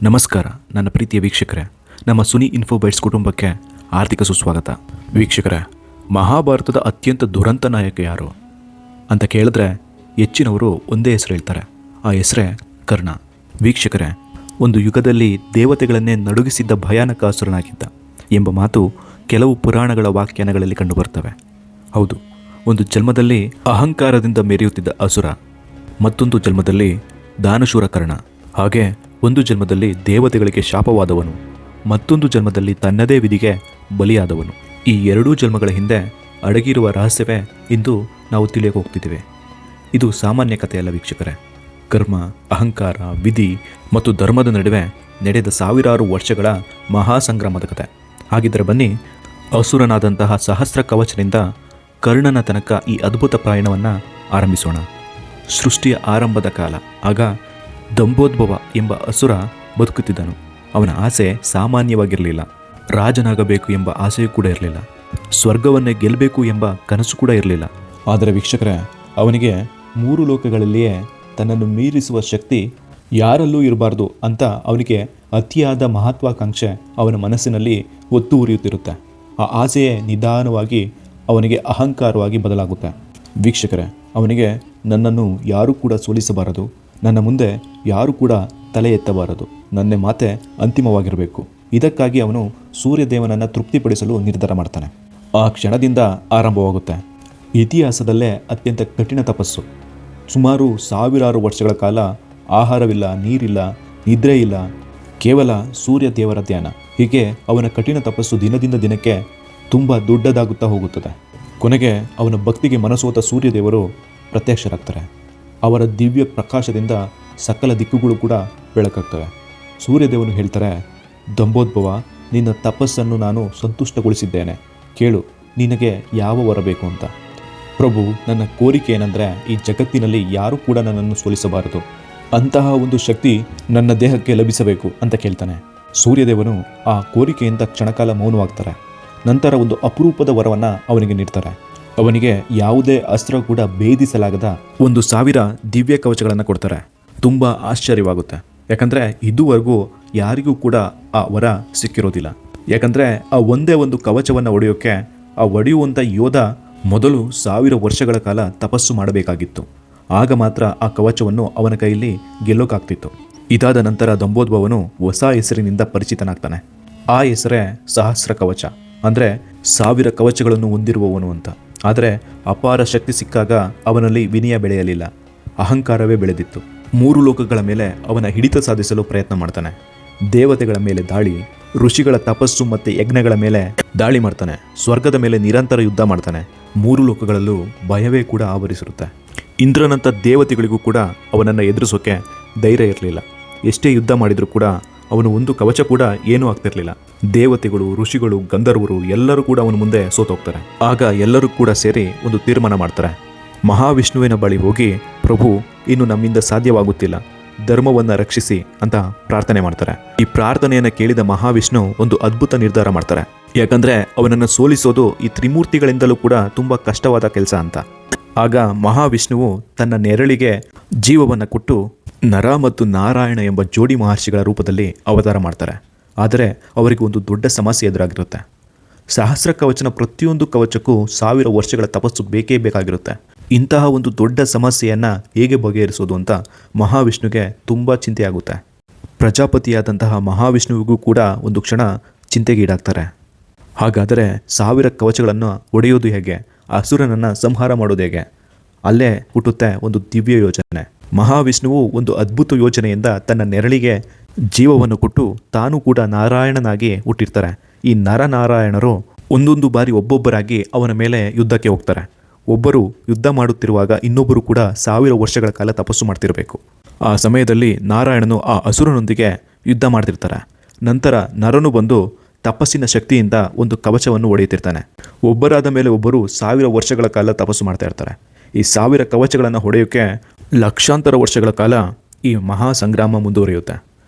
ನಮಸ್ಕಾರ ನನ್ನ ಪ್ರೀತಿಯ ವೀಕ್ಷಕರೇ, ನಮ್ಮ ಸುನಿ ಇನ್ಫೋಬೈಟ್ಸ್ ಕುಟುಂಬಕ್ಕೆ ಆರ್ಥಿಕ ಸುಸ್ವಾಗತ. ವೀಕ್ಷಕರೇ, ಮಹಾಭಾರತದ ಅತ್ಯಂತ ದುರಂತ ನಾಯಕ ಯಾರು ಅಂತ ಕೇಳಿದ್ರೆ ಹೆಚ್ಚಿನವರು ಒಂದೇ ಹೆಸರು ಹೇಳ್ತಾರೆ. ಆ ಹೆಸರೇ ಕರ್ಣ. ವೀಕ್ಷಕರೇ, ಒಂದು ಯುಗದಲ್ಲಿ ದೇವತೆಗಳನ್ನೇ ನಡುಗಿಸಿದ್ದ ಭಯಾನಕ ಅಸುರನಾಗಿದ್ದ ಎಂಬ ಮಾತು ಕೆಲವು ಪುರಾಣಗಳ ವ್ಯಾಖ್ಯಾನಗಳಲ್ಲಿ ಕಂಡುಬರ್ತವೆ. ಹೌದು, ಒಂದು ಜನ್ಮದಲ್ಲಿ ಅಹಂಕಾರದಿಂದ ಮೆರೆಯುತ್ತಿದ್ದ ಅಸುರ, ಮತ್ತೊಂದು ಜನ್ಮದಲ್ಲಿ ದಾನಶೂರ ಕರ್ಣ, ಹಾಗೆ ಒಂದು ಜನ್ಮದಲ್ಲಿ ದೇವತೆಗಳಿಗೆ ಶಾಪವಾದವನು, ಮತ್ತೊಂದು ಜನ್ಮದಲ್ಲಿ ತನ್ನದೇ ವಿಧಿಗೆ ಬಲಿಯಾದವನು. ಈ ಎರಡೂ ಜನ್ಮಗಳ ಹಿಂದೆ ಅಡಗಿರುವ ರಹಸ್ಯವೇ ಇಂದು ನಾವು ತಿಳಿಯಕ್ಕೆ ಹೋಗ್ತಿದ್ದೇವೆ. ಇದು ಸಾಮಾನ್ಯ ಕಥೆಯಲ್ಲ ವೀಕ್ಷಕರೇ. ಕರ್ಮ, ಅಹಂಕಾರ, ವಿಧಿ ಮತ್ತು ಧರ್ಮದ ನಡುವೆ ನಡೆದ ಸಾವಿರಾರು ವರ್ಷಗಳ ಮಹಾಸಂಗ್ರಾಮದ ಕಥೆ. ಹಾಗಿದ್ದರೆ ಬನ್ನಿ, ಅಸುರನಾದಂತಹ ಸಹಸ್ರ ಕವಚನಿಂದ ಕರ್ಣನ ತನಕ ಈ ಅದ್ಭುತ ಪ್ರಯಾಣವನ್ನು ಆರಂಭಿಸೋಣ. ಸೃಷ್ಟಿಯ ಆರಂಭದ ಕಾಲ. ಆಗ ದಂಬೋದ್ಭವ ಎಂಬ ಅಸುರ ಬದುಕುತ್ತಿದ್ದನು. ಅವನ ಆಸೆ ಸಾಮಾನ್ಯವಾಗಿರಲಿಲ್ಲ. ರಾಜನಾಗಬೇಕು ಎಂಬ ಆಸೆಯೂ ಕೂಡ ಇರಲಿಲ್ಲ. ಸ್ವರ್ಗವನ್ನೇ ಗೆಲ್ಲಬೇಕು ಎಂಬ ಕನಸು ಕೂಡ ಇರಲಿಲ್ಲ. ಆದರೆ ವೀಕ್ಷಕರೇ, ಅವನಿಗೆ ಮೂರು ಲೋಕಗಳಲ್ಲಿಯೇ ತನ್ನನ್ನು ಮೀರಿಸುವ ಶಕ್ತಿ ಯಾರಲ್ಲೂ ಇರಬಾರ್ದು ಅಂತ ಅವನಿಗೆ ಅತಿಯಾದ ಮಹತ್ವಾಕಾಂಕ್ಷೆ ಅವನ ಮನಸ್ಸಿನಲ್ಲಿ ಒತ್ತು ಉರಿಯುತ್ತಿರುತ್ತೆ. ಆ ಆಸೆಯೇ ನಿಧಾನವಾಗಿ ಅವನಿಗೆ ಅಹಂಕಾರವಾಗಿ ಬದಲಾಗುತ್ತೆ. ವೀಕ್ಷಕರೇ, ಅವನಿಗೆ ನನ್ನನ್ನು ಯಾರೂ ಕೂಡ ಸೋಲಿಸಬಾರದು, ನನ್ನ ಮುಂದೆ ಯಾರೂ ಕೂಡ ತಲೆ ಎತ್ತಬಾರದು, ನನ್ನ ಮಾತೆ ಅಂತಿಮವಾಗಿರಬೇಕು. ಇದಕ್ಕಾಗಿ ಅವನು ಸೂರ್ಯದೇವನನ್ನು ತೃಪ್ತಿಪಡಿಸಲು ನಿರ್ಧಾರ ಮಾಡ್ತಾನೆ. ಆ ಕ್ಷಣದಿಂದ ಆರಂಭವಾಗುತ್ತೆ ಇತಿಹಾಸದಲ್ಲೇ ಅತ್ಯಂತ ಕಠಿಣ ತಪಸ್ಸು. ಸುಮಾರು ಸಾವಿರಾರು ವರ್ಷಗಳ ಕಾಲ ಆಹಾರವಿಲ್ಲ, ನೀರಿಲ್ಲ, ನಿದ್ರೆ ಇಲ್ಲ, ಕೇವಲ ಸೂರ್ಯ ದೇವರ ಧ್ಯಾನ. ಹೀಗೆ ಅವನ ಕಠಿಣ ತಪಸ್ಸು ದಿನದಿಂದ ದಿನಕ್ಕೆ ತುಂಬ ದೊಡ್ಡದಾಗುತ್ತಾ ಹೋಗುತ್ತದೆ. ಕೊನೆಗೆ ಅವನ ಭಕ್ತಿಗೆ ಮನಸೋತ ಸೂರ್ಯದೇವರು ಪ್ರತ್ಯಕ್ಷರಾಗ್ತಾರೆ. ಅವರ ದಿವ್ಯ ಪ್ರಕಾಶದಿಂದ ಸಕಲ ದಿಕ್ಕುಗಳು ಕೂಡ ಬೆಳಕಾಗ್ತವೆ. ಸೂರ್ಯದೇವನು ಹೇಳ್ತಾರೆ, ದಂಬೋದ್ಭವ, ನಿನ್ನ ತಪಸ್ಸನ್ನು ನಾನು ಸಂತುಷ್ಟಗೊಳಿಸಿದ್ದೇನೆ. ಕೇಳು, ನಿನಗೆ ಯಾವ ವರ ಬೇಕು ಅಂತ. ಪ್ರಭು, ನನ್ನ ಕೋರಿಕೆ ಏನಂದರೆ ಈ ಜಗತ್ತಿನಲ್ಲಿ ಯಾರೂ ಕೂಡ ನನ್ನನ್ನು ಸೋಲಿಸಬಾರದು. ಅಂತಹ ಒಂದು ಶಕ್ತಿ ನನ್ನ ದೇಹಕ್ಕೆ ಲಭಿಸಬೇಕು ಅಂತ ಕೇಳ್ತಾನೆ. ಸೂರ್ಯದೇವನು ಆ ಕೋರಿಕೆಯಿಂದ ಕ್ಷಣಕಾಲ ಮೌನವಾಗ್ತಾರೆ. ನಂತರ ಒಂದು ಅಪರೂಪದ ವರವನ್ನು ಅವನಿಗೆ ನೀಡ್ತಾರೆ. ಅವನಿಗೆ ಯಾವುದೇ ಅಸ್ತ್ರ ಕೂಡ ಭೇದಿಸಲಾಗದ 1,000 ದಿವ್ಯ ಕವಚಗಳನ್ನು ಕೊಡ್ತಾರೆ. ತುಂಬ ಆಶ್ಚರ್ಯವಾಗುತ್ತೆ. ಯಾಕಂದರೆ ಇದುವರೆಗೂ ಯಾರಿಗೂ ಕೂಡ ಆ ವರ ಸಿಕ್ಕಿರೋದಿಲ್ಲ. ಯಾಕಂದರೆ ಆ ಒಂದೇ ಒಂದು ಕವಚವನ್ನು ಒಡೆಯೋಕ್ಕೆ ಆ ಒಡೆಯುವಂಥ ಯೋಧ ಮೊದಲು 1000 ವರ್ಷಗಳ ಕಾಲ ತಪಸ್ಸು ಮಾಡಬೇಕಾಗಿತ್ತು. ಆಗ ಮಾತ್ರ ಆ ಕವಚವನ್ನು ಅವನ ಕೈಯಲ್ಲಿ ಗೆಲ್ಲೋಕ್ಕಾಗ್ತಿತ್ತು. ಇದಾದ ನಂತರ ದಂಬೋದ್ಭವನು ಹೊಸ ಹೆಸರಿನಿಂದ ಪರಿಚಿತನಾಗ್ತಾನೆ. ಆ ಹೆಸರೇ ಸಹಸ್ರ ಕವಚ, ಅಂದರೆ 1000 ಕವಚಗಳನ್ನು ಹೊಂದಿರುವವನು ಅಂತ. ಆದರೆ ಅಪಾರ ಶಕ್ತಿ ಸಿಕ್ಕಾಗ ಅವನಲ್ಲಿ ವಿನಯ ಬೆಳೆಯಲಿಲ್ಲ, ಅಹಂಕಾರವೇ ಬೆಳೆದಿತ್ತು. 3 ಲೋಕಗಳ ಮೇಲೆ ಅವನ ಹಿಡಿತ ಸಾಧಿಸಲು ಪ್ರಯತ್ನ ಮಾಡ್ತಾನೆ. ದೇವತೆಗಳ ಮೇಲೆ ದಾಳಿ, ಋಷಿಗಳ ತಪಸ್ಸು ಮತ್ತು ಯಜ್ಞಗಳ ಮೇಲೆ ದಾಳಿ ಮಾಡ್ತಾನೆ. ಸ್ವರ್ಗದ ಮೇಲೆ ನಿರಂತರ ಯುದ್ಧ ಮಾಡ್ತಾನೆ. 3 ಲೋಕಗಳಲ್ಲೂ ಭಯವೇ ಕೂಡ ಆವರಿಸಿರುತ್ತೆ. ಇಂದ್ರನಂಥ ದೇವತೆಗಳಿಗೂ ಕೂಡ ಅವನನ್ನು ಎದುರಿಸೋಕೆ ಧೈರ್ಯ ಇರಲಿಲ್ಲ. ಎಷ್ಟೇ ಯುದ್ಧ ಮಾಡಿದರೂ ಕೂಡ ಅವನು ಒಂದು ಕವಚ ಕೂಡ ಏನೂ ಆಗ್ತಿರ್ಲಿಲ್ಲ. ದೇವತೆಗಳು, ಋಷಿಗಳು, ಗಂಧರ್ವರು ಎಲ್ಲರೂ ಕೂಡ ಅವನ ಮುಂದೆ ಸೋತೋಗ್ತಾರೆ. ಆಗ ಎಲ್ಲರೂ ಕೂಡ ಸೇರಿ ಒಂದು ತೀರ್ಮಾನ ಮಾಡ್ತಾರೆ. ಮಹಾವಿಷ್ಣುವಿನ ಬಳಿ ಹೋಗಿ, ಪ್ರಭು, ಇನ್ನು ನಮ್ಮಿಂದ ಸಾಧ್ಯವಾಗುತ್ತಿಲ್ಲ, ಧರ್ಮವನ್ನು ರಕ್ಷಿಸಿ ಅಂತ ಪ್ರಾರ್ಥನೆ ಮಾಡ್ತಾರೆ. ಈ ಪ್ರಾರ್ಥನೆಯನ್ನು ಕೇಳಿದ ಮಹಾವಿಷ್ಣು ಒಂದು ಅದ್ಭುತ ನಿರ್ಧಾರ ಮಾಡ್ತಾರೆ. ಯಾಕಂದ್ರೆ ಅವನನ್ನು ಸೋಲಿಸೋದು ಈ ತ್ರಿಮೂರ್ತಿಗಳಿಂದಲೂ ಕೂಡ ತುಂಬ ಕಷ್ಟವಾದ ಕೆಲಸ ಅಂತ. ಆಗ ಮಹಾವಿಷ್ಣುವು ತನ್ನ ನೆರಳಿಗೆ ಜೀವವನ್ನು ಕೊಟ್ಟು ನರ ಮತ್ತು ನಾರಾಯಣ ಎಂಬ ಜೋಡಿ ಮಹರ್ಷಿಗಳ ರೂಪದಲ್ಲಿ ಅವತಾರ ಮಾಡ್ತಾರೆ. ಆದರೆ ಅವರಿಗೆ ಒಂದು ದೊಡ್ಡ ಸಮಸ್ಯೆ ಎದುರಾಗಿರುತ್ತೆ. ಸಹಸ್ರ ಕವಚನ ಪ್ರತಿಯೊಂದು ಕವಚಕ್ಕೂ 1000 ವರ್ಷಗಳ ತಪಸ್ಸು ಬೇಕೇ ಬೇಕಾಗಿರುತ್ತೆ. ಇಂತಹ ಒಂದು ದೊಡ್ಡ ಸಮಸ್ಯೆಯನ್ನು ಹೇಗೆ ಬಗೆಹರಿಸೋದು ಅಂತ ಮಹಾವಿಷ್ಣುಗೆ ತುಂಬ ಚಿಂತೆಯಾಗುತ್ತೆ. ಪ್ರಜಾಪತಿಯಾದಂತಹ ಮಹಾವಿಷ್ಣುವಿಗೂ ಕೂಡ ಒಂದು ಕ್ಷಣ ಚಿಂತೆಗೀಡಾಗ್ತಾರೆ. ಹಾಗಾದರೆ 1000 ಕವಚಗಳನ್ನು ಒಡೆಯೋದು ಹೇಗೆ, ಅಸುರನನ್ನು ಸಂಹಾರ ಮಾಡೋದು ಹೇಗೆ? ಅಲ್ಲೇ ಹುಟ್ಟುತ್ತೆ ಒಂದು ದಿವ್ಯ ಯೋಜನೆ. ಮಹಾವಿಷ್ಣುವು ಒಂದು ಅದ್ಭುತ ಯೋಜನೆಯಿಂದ ತನ್ನ ನೆರಳಿಗೆ ಜೀವವನ್ನು ಕೊಟ್ಟು ತಾನು ಕೂಡ ನಾರಾಯಣನಾಗಿ ಹುಟ್ಟಿರ್ತಾರೆ. ಈ ನರನಾರಾಯಣರು ಒಂದೊಂದು ಬಾರಿ ಒಬ್ಬೊಬ್ಬರಾಗಿ ಅವನ ಮೇಲೆ ಯುದ್ಧಕ್ಕೆ ಹೋಗ್ತಾರೆ. ಒಬ್ಬರು ಯುದ್ಧ ಮಾಡುತ್ತಿರುವಾಗ ಇನ್ನೊಬ್ಬರು ಕೂಡ 1000 ವರ್ಷಗಳ ಕಾಲ ತಪಸ್ಸು ಮಾಡ್ತಿರಬೇಕು. ಆ ಸಮಯದಲ್ಲಿ ನಾರಾಯಣನು ಆ ಅಸುರನೊಂದಿಗೆ ಯುದ್ಧ ಮಾಡ್ತಿರ್ತಾರೆ. ನಂತರ ನರನು ಬಂದು ತಪಸ್ಸಿನ ಶಕ್ತಿಯಿಂದ ಒಂದು ಕವಚವನ್ನು ಹೊಡೆಯುತ್ತಿರ್ತಾನೆ. ಒಬ್ಬರಾದ ಮೇಲೆ ಒಬ್ಬರು 1000 ವರ್ಷಗಳ ಕಾಲ ತಪಸ್ಸು ಮಾಡ್ತಾ ಇರ್ತಾರೆ. ಈ 1000 ಕವಚಗಳನ್ನು ಹೊಡೆಯೋಕ್ಕೆ ಲಕ್ಷಾಂತರ ವರ್ಷಗಳ ಕಾಲ ಈ ಮಹಾ ಸಂಗ್ರಾಮ ಮುಂದುವರಿಯುತ್ತೆ.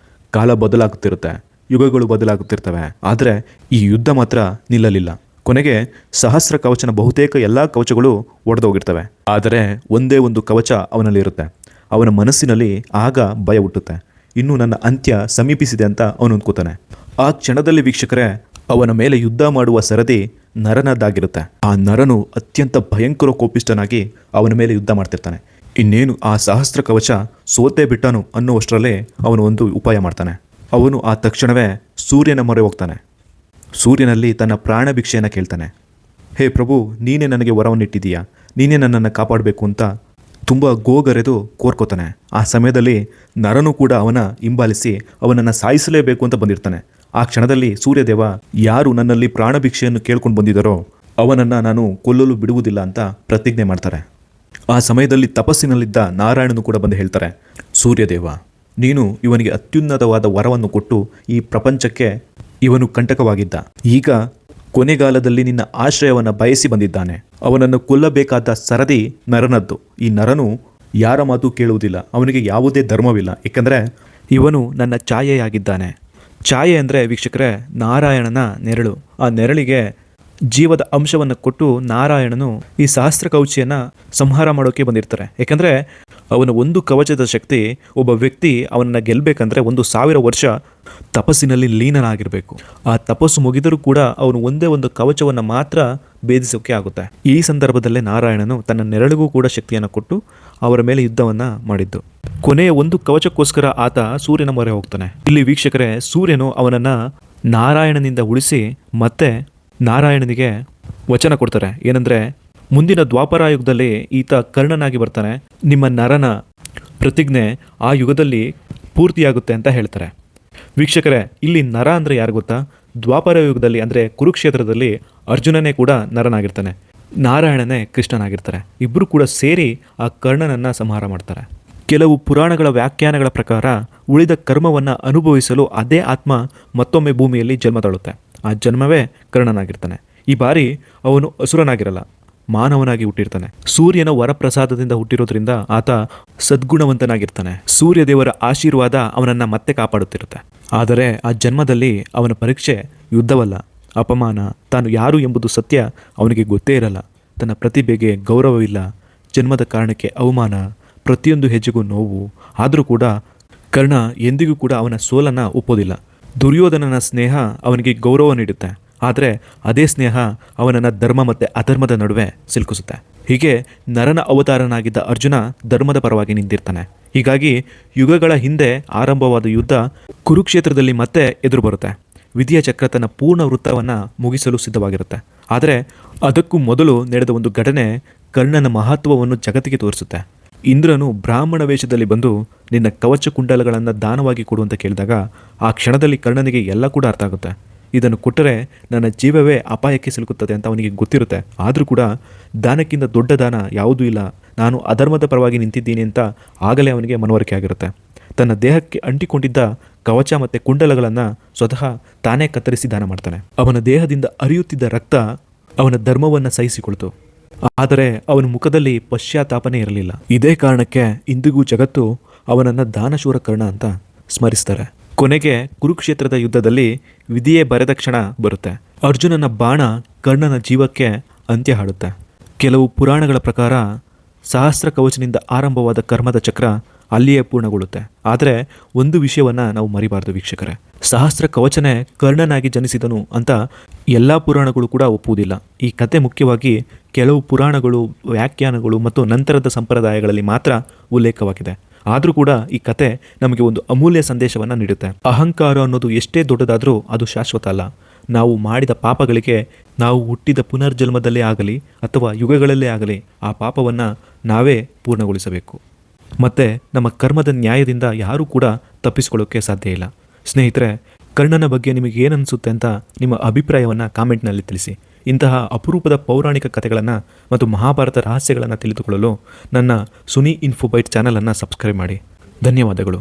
ಕಾಲ ಬದಲಾಗುತ್ತಿರುತ್ತೆ, ಯುಗಗಳು ಬದಲಾಗುತ್ತಿರ್ತವೆ. ಆದರೆ ಈ ಯುದ್ಧ ಮಾತ್ರ ನಿಲ್ಲಲಿಲ್ಲ. ಕೊನೆಗೆ ಸಹಸ್ರ ಕವಚನ ಬಹುತೇಕ ಎಲ್ಲ ಕವಚಗಳು ಒಡೆದೋಗಿರ್ತವೆ. ಆದರೆ ಒಂದೇ ಒಂದು ಕವಚ ಅವನಲ್ಲಿರುತ್ತೆ. ಅವನ ಮನಸ್ಸಿನಲ್ಲಿ ಆಗ ಭಯ ಹುಟ್ಟುತ್ತೆ. ಇನ್ನೂ ನನ್ನ ಅಂತ್ಯ ಸಮೀಪಿಸಿದೆ ಅಂತ ಅವನು ಅಂದ್ಕೋತಾನೆ. ಆ ಕ್ಷಣದಲ್ಲಿ ವೀಕ್ಷಕರೇ ಅವನ ಮೇಲೆ ಯುದ್ಧ ಮಾಡುವ ಸರದಿ ನರನದ್ದಾಗಿರುತ್ತೆ. ಆ ನರನು ಅತ್ಯಂತ ಭಯಂಕರ ಕೋಪಿಷ್ಟನಾಗಿ ಅವನ ಮೇಲೆ ಯುದ್ಧ ಮಾಡ್ತಿರ್ತಾನೆ. ಇನ್ನೇನು ಆ ಸಹಸ್ರ ಕವಚ ಸೋತೇ ಬಿಟ್ಟನು ಅನ್ನುವಷ್ಟರಲ್ಲೇ ಅವನು ಒಂದು ಉಪಾಯ ಮಾಡ್ತಾನೆ. ಅವನು ಆ ತಕ್ಷಣವೇ ಸೂರ್ಯನ ಮೊರೆ ಹೋಗ್ತಾನೆ. ಸೂರ್ಯನಲ್ಲಿ ತನ್ನ ಪ್ರಾಣ ಭಿಕ್ಷೆಯನ್ನು ಕೇಳ್ತಾನೆ. ಹೇ ಪ್ರಭು, ನೀನೇ ನನಗೆ ವರವನ್ನಿಟ್ಟಿದ್ದೀಯಾ, ನೀನೇ ನನ್ನನ್ನು ಕಾಪಾಡಬೇಕು ಅಂತ ತುಂಬ ಗೋಗರೆದು ಕೋರ್ಕೋತಾನೆ. ಆ ಸಮಯದಲ್ಲಿ ನರನು ಕೂಡ ಅವನ ಹಿಂಬಾಲಿಸಿ ಅವನನ್ನು ಸಾಯಿಸಲೇಬೇಕು ಅಂತ ಬಂದಿರ್ತಾನೆ. ಆ ಕ್ಷಣದಲ್ಲಿ ಸೂರ್ಯದೇವ ಯಾರು ನನ್ನಲ್ಲಿ ಪ್ರಾಣ ಭಿಕ್ಷೆಯನ್ನು ಕೇಳ್ಕೊಂಡು ಬಂದಿದ್ದಾರೋ ಅವನನ್ನು ನಾನು ಕೊಲ್ಲಲು ಬಿಡುವುದಿಲ್ಲ ಅಂತ ಪ್ರತಿಜ್ಞೆ ಮಾಡ್ತಾರೆ. ಆ ಸಮಯದಲ್ಲಿ ತಪಸ್ಸಿನಲ್ಲಿದ್ದ ನಾರಾಯಣನು ಕೂಡ ಬಂದು ಹೇಳ್ತಾರೆ, ಸೂರ್ಯದೇವ, ನೀನು ಇವನಿಗೆ ಅತ್ಯುನ್ನತವಾದ ವರವನ್ನು ಕೊಟ್ಟು ಈ ಪ್ರಪಂಚಕ್ಕೆ ಇವನು ಕಂಟಕವಾಗಿದ್ದ. ಈಗ ಕೊನೆಗಾಲದಲ್ಲಿ ನಿನ್ನ ಆಶ್ರಯವನ್ನು ಬಯಸಿ ಬಂದಿದ್ದಾನೆ. ಅವನನ್ನು ಕೊಲ್ಲಬೇಕಾದ ಸರದಿ ನರನದ್ದು. ಈ ನರನು ಯಾರ ಮಾತು ಕೇಳುವುದಿಲ್ಲ, ಅವನಿಗೆ ಯಾವುದೇ ಧರ್ಮವಿಲ್ಲ. ಏಕೆಂದರೆ ಇವನು ನನ್ನ ಛಾಯೆಯಾಗಿದ್ದಾನೆ. ಛಾಯೆ ಅಂದರೆ ವೀಕ್ಷಕರೇ ನಾರಾಯಣನ ನೆರಳು. ಆ ನೆರಳಿಗೆ ಜೀವದ ಅಂಶವನ್ನು ಕೊಟ್ಟು ನಾರಾಯಣನು ಈ ಸಹಸ್ರ ಕವಚಿಯನ್ನು ಸಂಹಾರ ಮಾಡೋಕ್ಕೆ ಬಂದಿರ್ತಾರೆ. ಏಕೆಂದರೆ ಅವನ ಒಂದು ಕವಚದ ಶಕ್ತಿ ಒಬ್ಬ ವ್ಯಕ್ತಿ ಅವನನ್ನು ಗೆಲ್ಲಬೇಕಂದ್ರೆ 1,000 ವರ್ಷ ತಪಸ್ಸಿನಲ್ಲಿ ಲೀನನಾಗಿರಬೇಕು. ಆ ತಪಸ್ಸು ಮುಗಿದರೂ ಕೂಡ ಅವನು ಒಂದೇ ಒಂದು ಕವಚವನ್ನು ಮಾತ್ರ ಭೇದಿಸೋಕೆ ಆಗುತ್ತೆ. ಈ ಸಂದರ್ಭದಲ್ಲೇ ನಾರಾಯಣನು ತನ್ನ ನೆರಳಿಗೂ ಕೂಡ ಶಕ್ತಿಯನ್ನು ಕೊಟ್ಟು ಅವರ ಮೇಲೆ ಯುದ್ಧವನ್ನು ಮಾಡಿದ್ದು. ಕೊನೆಯ ಒಂದು ಕವಚಕ್ಕೋಸ್ಕರ ಆತ ಸೂರ್ಯನ ಮೊರೆ ಹೋಗ್ತಾನೆ. ಇಲ್ಲಿ ವೀಕ್ಷಕರೇ ಸೂರ್ಯನು ಅವನನ್ನು ನಾರಾಯಣನಿಂದ ಉಳಿಸಿ ಮತ್ತೆ ನಾರಾಯಣನಿಗೆ ವಚನ ಕೊಡ್ತಾರೆ. ಏನಂದರೆ ಮುಂದಿನ ದ್ವಾಪರ ಯುಗದಲ್ಲಿ ಈತ ಕರ್ಣನಾಗಿ ಬರ್ತಾನೆ. ನಿಮ್ಮ ನರನ ಪ್ರತಿಜ್ಞೆ ಆ ಯುಗದಲ್ಲಿ ಪೂರ್ತಿಯಾಗುತ್ತೆ ಅಂತ ಹೇಳ್ತಾರೆ. ವೀಕ್ಷಕರೇ ಇಲ್ಲಿ ನರ ಅಂದರೆ ಯಾರು ಗೊತ್ತಾ? ದ್ವಾಪರ ಯುಗದಲ್ಲಿ ಅಂದರೆ ಕುರುಕ್ಷೇತ್ರದಲ್ಲಿ ಅರ್ಜುನನೇ ಕೂಡ ನರನಾಗಿರ್ತಾನೆ, ನಾರಾಯಣನೇ ಕೃಷ್ಣನಾಗಿರ್ತಾರೆ. ಇಬ್ಬರು ಕೂಡ ಸೇರಿ ಆ ಕರ್ಣನನ್ನು ಸಂಹಾರ ಮಾಡ್ತಾರೆ. ಕೆಲವು ಪುರಾಣಗಳ ವ್ಯಾಖ್ಯಾನಗಳ ಪ್ರಕಾರ ಉಳಿದ ಕರ್ಮವನ್ನು ಅನುಭವಿಸಲು ಅದೇ ಆತ್ಮ ಮತ್ತೊಮ್ಮೆ ಭೂಮಿಯಲ್ಲಿ ಜನ್ಮ ತಾಳುತ್ತೆ. ಆ ಜನ್ಮವೇ ಕರ್ಣನಾಗಿರ್ತಾನೆ. ಈ ಬಾರಿ ಅವನು ಅಸುರನಾಗಿರಲ್ಲ, ಮಾನವನಾಗಿ ಹುಟ್ಟಿರ್ತಾನೆ. ಸೂರ್ಯನ ವರಪ್ರಸಾದದಿಂದ ಹುಟ್ಟಿರೋದ್ರಿಂದ ಆತ ಸದ್ಗುಣವಂತನಾಗಿರ್ತಾನೆ. ಸೂರ್ಯದೇವರ ಆಶೀರ್ವಾದ ಅವನನ್ನು ಮತ್ತೆ ಕಾಪಾಡುತ್ತಿರುತ್ತೆ. ಆದರೆ ಆ ಜನ್ಮದಲ್ಲಿ ಅವನ ಪರೀಕ್ಷೆ ಯುದ್ಧವಲ್ಲ, ಅಪಮಾನ. ತಾನು ಯಾರು ಎಂಬುದು ಸತ್ಯ ಅವನಿಗೆ ಗೊತ್ತೇ ಇರಲ್ಲ. ತನ್ನ ಪ್ರತಿಭೆಗೆ ಗೌರವವಿಲ್ಲ, ಜನ್ಮದ ಕಾರಣಕ್ಕೆ ಅವಮಾನ, ಪ್ರತಿಯೊಂದು ಹೆಜ್ಜೆಗೂ ನೋವು. ಆದರೂ ಕೂಡ ಕರ್ಣ ಎಂದಿಗೂ ಕೂಡ ಅವನ ಸೋಲನ್ನು ಒಪ್ಪೋದಿಲ್ಲ. ದುರ್ಯೋಧನನ ಸ್ನೇಹ ಅವನಿಗೆ ಗೌರವ ನೀಡುತ್ತೆ, ಆದರೆ ಅದೇ ಸ್ನೇಹ ಅವನನ್ನು ಧರ್ಮ ಮತ್ತು ಅಧರ್ಮದ ನಡುವೆ ಸಿಲುಕಿಸುತ್ತೆ. ಹೀಗೆ ನರನ ಅವತಾರನಾಗಿದ್ದ ಅರ್ಜುನ ಧರ್ಮದ ಪರವಾಗಿ ನಿಂತಿರ್ತಾನೆ. ಹೀಗಾಗಿ ಯುಗಗಳ ಹಿಂದೆ ಆರಂಭವಾದ ಯುದ್ಧ ಕುರುಕ್ಷೇತ್ರದಲ್ಲಿ ಮತ್ತೆ ಎದುರು ಬರುತ್ತೆ. ವಿಧಿಯ ಚಕ್ರ ತನ್ನ ಪೂರ್ಣ ವೃತ್ತವನ್ನು ಮುಗಿಸಲು ಸಿದ್ಧವಾಗಿರುತ್ತೆ. ಆದರೆ ಅದಕ್ಕೂ ಮೊದಲು ನಡೆದ ಒಂದು ಘಟನೆ ಕರ್ಣನ ಮಹತ್ವವನ್ನು ಜಗತ್ತಿಗೆ ತೋರಿಸುತ್ತೆ. ಇಂದ್ರನು ಬ್ರಾಹ್ಮಣ ವೇಷದಲ್ಲಿ ಬಂದು ನಿನ್ನ ಕವಚ ಕುಂಡಲಗಳನ್ನು ದಾನವಾಗಿ ಕೊಡು ಅಂತ ಕೇಳಿದಾಗ ಆ ಕ್ಷಣದಲ್ಲಿ ಕರ್ಣನಿಗೆ ಎಲ್ಲ ಕೂಡ ಅರ್ಥ ಆಗುತ್ತೆ. ಇದನ್ನು ಕೊಟ್ಟರೆ ನನ್ನ ಜೀವವೇ ಅಪಾಯಕ್ಕೆ ಸಿಲುಕುತ್ತದೆ ಅಂತ ಅವನಿಗೆ ಗೊತ್ತಿರುತ್ತೆ. ಆದರೂ ಕೂಡ ದಾನಕ್ಕಿಂತ ದೊಡ್ಡ ದಾನ ಯಾವುದೂ ಇಲ್ಲ, ನಾನು ಅಧರ್ಮದ ಪರವಾಗಿ ನಿಂತಿದ್ದೀನಿ ಅಂತ ಆಗಲೇ ಅವನಿಗೆ ಮನವರಿಕೆ ಆಗಿರುತ್ತೆ. ತನ್ನ ದೇಹಕ್ಕೆ ಅಂಟಿಕೊಂಡಿದ್ದ ಕವಚ ಮತ್ತು ಕುಂಡಲಗಳನ್ನು ಸ್ವತಃ ತಾನೇ ಕತ್ತರಿಸಿ ದಾನ ಮಾಡ್ತಾನೆ. ಅವನ ದೇಹದಿಂದ ಹರಿಯುತ್ತಿದ್ದ ರಕ್ತ ಅವನ ಧರ್ಮವನ್ನು ಸಹಿಸಿಕೊಳ್ತು. ಆದರೆ ಅವನ ಮುಖದಲ್ಲಿ ಪಶ್ಚಾತ್ತಾಪನೇ ಇರಲಿಲ್ಲ. ಇದೇ ಕಾರಣಕ್ಕೆ ಇಂದಿಗೂ ಜಗತ್ತು ಅವನನ್ನು ದಾನಶೂರ ಕರ್ಣ ಅಂತ ಸ್ಮರಿಸ್ತಾರೆ. ಕೊನೆಗೆ ಕುರುಕ್ಷೇತ್ರದ ಯುದ್ಧದಲ್ಲಿ ವಿಧಿಯೇ ಬರೆದ ಕ್ಷಣ ಬರುತ್ತೆ. ಅರ್ಜುನನ ಬಾಣ ಕರ್ಣನ ಜೀವಕ್ಕೆ ಅಂತ್ಯ ಹಾಡುತ್ತೆ. ಕೆಲವು ಪುರಾಣಗಳ ಪ್ರಕಾರ ಸಹಸ್ರ ಕವಚನಿಂದ ಆರಂಭವಾದ ಕರ್ಮದ ಚಕ್ರ ಅಲ್ಲಿಯೇ ಪೂರ್ಣಗೊಳ್ಳುತ್ತೆ. ಆದರೆ ಒಂದು ವಿಷಯವನ್ನು ನಾವು ಮರಿಬಾರ್ದು ವೀಕ್ಷಕರೇ, ಸಹಸ್ರ ಕವಚನೇ ಕರ್ಣನಾಗಿ ಜನಿಸಿದನು ಅಂತ ಎಲ್ಲ ಪುರಾಣಗಳು ಕೂಡ ಒಪ್ಪುವುದಿಲ್ಲ. ಈ ಕತೆ ಮುಖ್ಯವಾಗಿ ಕೆಲವು ಪುರಾಣಗಳು, ವ್ಯಾಖ್ಯಾನಗಳು ಮತ್ತು ನಂತರದ ಸಂಪ್ರದಾಯಗಳಲ್ಲಿ ಮಾತ್ರ ಉಲ್ಲೇಖವಾಗಿದೆ. ಆದರೂ ಕೂಡ ಈ ಕತೆ ನಮಗೆ ಒಂದು ಅಮೂಲ್ಯ ಸಂದೇಶವನ್ನು ನೀಡುತ್ತೆ. ಅಹಂಕಾರ ಅನ್ನೋದು ಎಷ್ಟೇ ದೊಡ್ಡದಾದರೂ ಅದು ಶಾಶ್ವತ ಅಲ್ಲ. ನಾವು ಮಾಡಿದ ಪಾಪಗಳಿಗೆ ನಾವು ಹುಟ್ಟಿದ ಪುನರ್ಜನ್ಮದಲ್ಲೇ ಆಗಲಿ ಅಥವಾ ಯುಗಗಳಲ್ಲೇ ಆಗಲಿ ಆ ಪಾಪವನ್ನು ನಾವೇ ಪೂರ್ಣಗೊಳಿಸಬೇಕು. ಮತ್ತು ನಮ್ಮ ಕರ್ಮದ ನ್ಯಾಯದಿಂದ ಯಾರೂ ಕೂಡ ತಪ್ಪಿಸ್ಕೊಳ್ಳೋಕ್ಕೆ ಸಾಧ್ಯ ಇಲ್ಲ. ಸ್ನೇಹಿತರೆ, ಕರ್ಣನ ಬಗ್ಗೆ ನಿಮಗೆ ಏನನ್ನಿಸುತ್ತೆ ಅಂತ ನಿಮ್ಮ ಅಭಿಪ್ರಾಯವನ್ನು ಕಾಮೆಂಟ್ನಲ್ಲಿ ತಿಳಿಸಿ. ಇಂತಹ ಅಪರೂಪದ ಪೌರಾಣಿಕ ಕಥೆಗಳನ್ನು ಮತ್ತು ಮಹಾಭಾರತ ರಹಸ್ಯಗಳನ್ನು ತಿಳಿದುಕೊಳ್ಳಲು ನನ್ನ ಸುನಿ ಇನ್ಫೋಬೈಟ್ ಚಾನಲನ್ನು ಸಬ್ಸ್ಕ್ರೈಬ್ ಮಾಡಿ. ಧನ್ಯವಾದಗಳು.